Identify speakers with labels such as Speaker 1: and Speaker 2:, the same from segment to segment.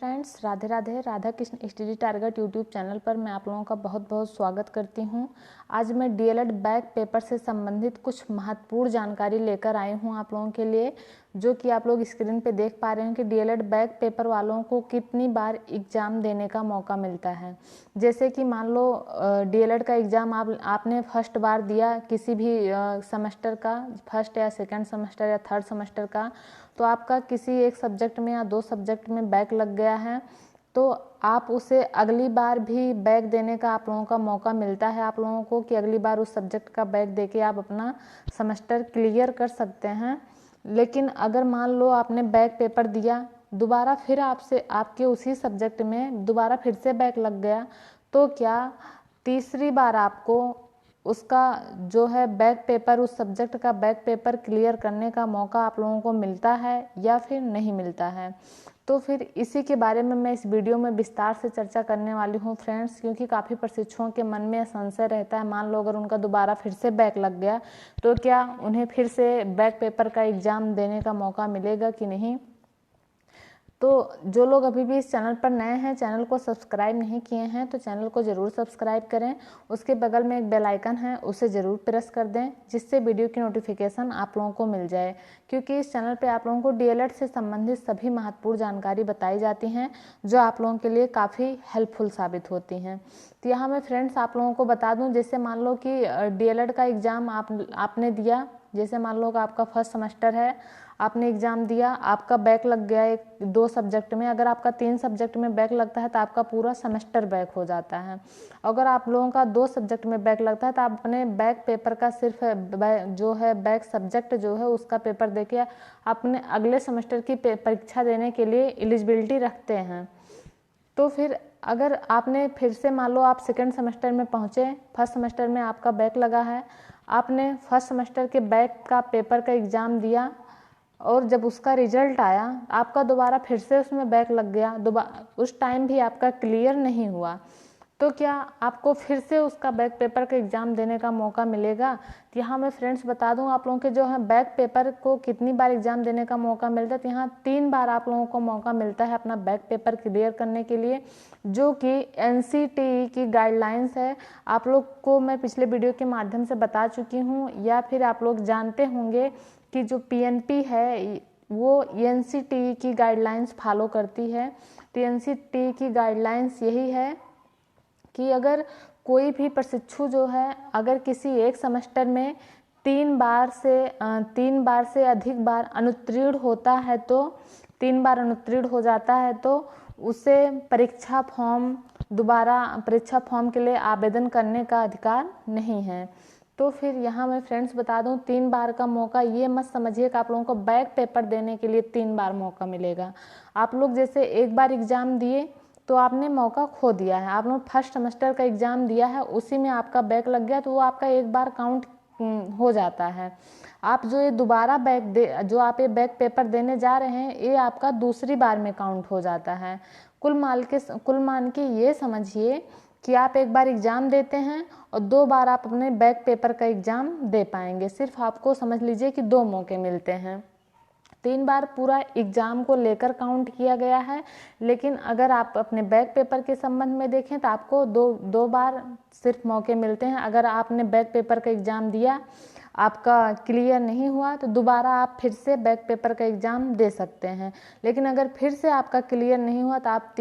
Speaker 1: Friends, Radhe Radhe. Radha Krishna study target YouTube channel पर मैं आप लोगों का बहुत बहुत स्वागत करती हूं। आज मैं डीएलएड बैक पेपर से संबंधित कुछ महत्वपूर्ण जानकारी लेकर आई हूं आप लोगों के लिए, जो कि आप लोग स्क्रीन पे देख पा रहे हैं कि डीएलएड बैक पेपर वालों को कितनी बार एग्ज़ाम देने का मौका मिलता है। जैसे कि मान लो डीएलएड का एग्ज़ाम आपने फर्स्ट बार दिया किसी भी सेमेस्टर का, फर्स्ट या सेकेंड सेमेस्टर या थर्ड सेमेस्टर का, तो आपका किसी एक सब्जेक्ट में या दो सब्जेक्ट में बैक लग गया है, तो आप उसे अगली बार भी बैक देने का आप लोगों का मौका मिलता है आप लोगों को कि अगली बार उस सब्जेक्ट का बैक देके आप अपना सेमेस्टर क्लियर कर सकते हैं। लेकिन अगर मान लो आपने बैक पेपर दिया, दोबारा फिर आपके उसी सब्जेक्ट में दोबारा फिर से बैक लग गया, तो क्या तीसरी बार आपको उसका जो है बैक पेपर, उस सब्जेक्ट का बैक पेपर क्लियर करने का मौका आप लोगों को मिलता है या फिर नहीं मिलता है? तो फिर इसी के बारे में मैं इस वीडियो में विस्तार से चर्चा करने वाली हूँ फ्रेंड्स, क्योंकि काफ़ी प्रशिक्षुओं के मन में संशय रहता है। मान लो अगर उनका दोबारा फिर से बैक लग गया, तो क्या उन्हें फिर से बैक पेपर का एग्ज़ाम देने का मौका मिलेगा कि नहीं? तो जो लोग अभी भी इस चैनल पर नए हैं, चैनल को सब्सक्राइब नहीं किए हैं, तो चैनल को ज़रूर सब्सक्राइब करें। उसके बगल में एक बेल आइकन है, उसे ज़रूर प्रेस कर दें, जिससे वीडियो की नोटिफिकेशन आप लोगों को मिल जाए। क्योंकि इस चैनल पे आप लोगों को डीएलएड से संबंधित सभी महत्वपूर्ण जानकारी बताई जाती हैं, जो आप लोगों के लिए काफ़ी हेल्पफुल साबित होती हैं। तो यहाँ मैं फ्रेंड्स आप लोगों को बता दूँ, जैसे मान लो कि डीएलएड का एग्ज़ाम आपने दिया। जैसे मान लो कि आपका फर्स्ट सेमेस्टर है, आपने एग्ज़ाम दिया, आपका बैक लग गया एक दो सब्जेक्ट में। अगर आपका 3 सब्जेक्ट में बैक लगता है तो आपका पूरा सेमेस्टर बैक हो जाता है। अगर आप लोगों का 2 सब्जेक्ट में बैक लगता है तो आप अपने बैक पेपर का सिर्फ जो है बैक सब्जेक्ट जो है उसका पेपर देके अपने अगले सेमेस्टर की परीक्षा देने के लिए एलिजिबिलिटी रखते हैं। तो फिर अगर आपने फिर से मान लो आप सेकेंड सेमेस्टर में पहुँचे, फर्स्ट सेमेस्टर में आपका बैक लगा है, आपने फर्स्ट सेमेस्टर के बैक का पेपर का एग्ज़ाम दिया और जब उसका रिजल्ट आया, आपका दोबारा फिर से उसमें बैक लग गया, दोबारा उस टाइम भी आपका क्लियर नहीं हुआ, तो क्या आपको फिर से उसका बैक पेपर का एग्ज़ाम देने का मौका मिलेगा? तो यहाँ मैं फ्रेंड्स बता दूँ आप लोगों के जो है बैक पेपर को कितनी बार एग्ज़ाम देने का मौका मिलता है। तो यहाँ 3 बार आप लोगों को मौका मिलता है अपना बैक पेपर क्लियर करने के लिए, जो कि एनसीटीई की गाइडलाइंस है। आप लोग को मैं पिछले वीडियो के माध्यम से बता चुकी हूँ, या फिर आप लोग जानते होंगे कि जो पीएनपी है वो एनसीटीई की गाइडलाइंस फॉलो करती है। तो एनसीटीई की गाइडलाइंस यही है कि अगर कोई भी प्रशिक्षु जो है अगर किसी एक सेमेस्टर में 3 बार से अधिक बार अनुत्तीर्ण होता है, तो 3 बार अनुत्तीर्ण हो जाता है, तो उसे दोबारा परीक्षा फॉर्म के लिए आवेदन करने का अधिकार नहीं है। तो फिर यहाँ मैं फ्रेंड्स बता दूँ 3 बार का मौका, ये मत समझिए कि आप लोगों को बैक पेपर देने के लिए 3 बार मौका मिलेगा। आप लोग जैसे एक बार एग्ज़ाम दिए तो आपने मौका खो दिया है। आप लोग फर्स्ट सेमेस्टर का एग्ज़ाम दिया है, उसी में आपका बैक लग गया, तो वो आपका एक बार काउंट हो जाता है। आप जो ये दोबारा जो आप ये बैक पेपर देने जा रहे हैं, ये आपका दूसरी बार में काउंट हो जाता है। कुल मान के ये समझिए कि आप एक बार एग्ज़ाम देते हैं और 2 बार आप अपने बैक पेपर का एग्ज़ाम दे पाएंगे। सिर्फ आपको समझ लीजिए कि 2 मौके मिलते हैं। 3 बार पूरा एग्ज़ाम को लेकर काउंट किया गया है, लेकिन अगर आप अपने बैक पेपर के संबंध में देखें तो आपको दो बार सिर्फ मौके मिलते हैं। अगर आपने बैक पेपर का एग्ज़ाम दिया, आपका क्लियर नहीं हुआ, तो दोबारा आप फिर से बैक पेपर का एग्ज़ाम दे सकते हैं। लेकिन अगर फिर से आपका क्लियर नहीं हुआ तो आप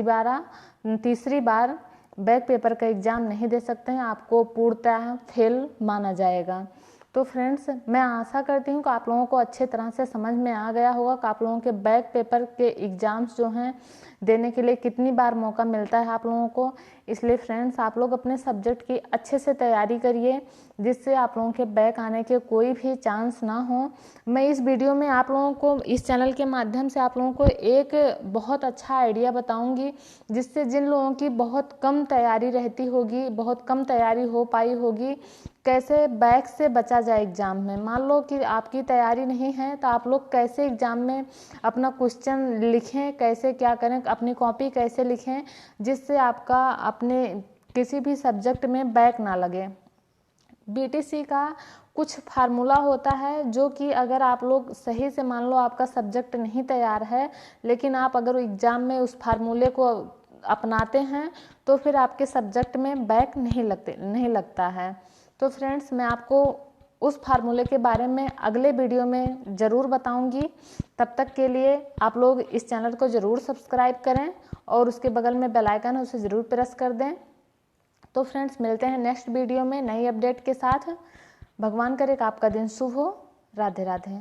Speaker 1: तीसरी बार बैक पेपर का एग्ज़ाम नहीं दे सकते हैं, आपको पूर्णतः फेल माना जाएगा। तो फ्रेंड्स, मैं आशा करती हूँ कि आप लोगों को अच्छे तरह से समझ में आ गया होगा कि आप लोगों के बैक पेपर के एग्ज़ाम्स जो हैं देने के लिए कितनी बार मौका मिलता है आप लोगों को। इसलिए फ्रेंड्स, आप लोग अपने सब्जेक्ट की अच्छे से तैयारी करिए, जिससे आप लोगों के बैक आने के कोई भी चांस ना हो। मैं इस वीडियो में आप लोगों को, इस चैनल के माध्यम से आप लोगों को एक बहुत अच्छा आइडिया बताऊंगी, जिससे जिन लोगों की बहुत कम तैयारी रहती होगी, बहुत कम तैयारी हो पाई होगी, कैसे बैक से बचा जाए एग्ज़ाम में। मान लो कि आपकी तैयारी नहीं है, तो आप लोग कैसे एग्ज़ाम में अपना क्वेश्चन लिखें, कैसे क्या करें, अपनी कॉपी कैसे लिखें, जिससे आपका अपने किसी भी सब्जेक्ट में बैक ना लगे। बीटीसी का कुछ फार्मूला होता है जो कि अगर आप लोग सही से, मान लो आपका सब्जेक्ट नहीं तैयार है, लेकिन आप अगर एग्ज़ाम में उस फार्मूले को अपनाते हैं तो फिर आपके सब्जेक्ट में बैक नहीं लगता है। तो फ्रेंड्स, मैं आपको उस फार्मूले के बारे में अगले वीडियो में ज़रूर बताऊंगी। तब तक के लिए आप लोग इस चैनल को ज़रूर सब्सक्राइब करें और उसके बगल में बेल आइकन है उसे ज़रूर प्रेस कर दें। तो फ्रेंड्स, मिलते हैं नेक्स्ट वीडियो में नई अपडेट के साथ। भगवान करे कि आपका दिन शुभ हो। राधे राधे।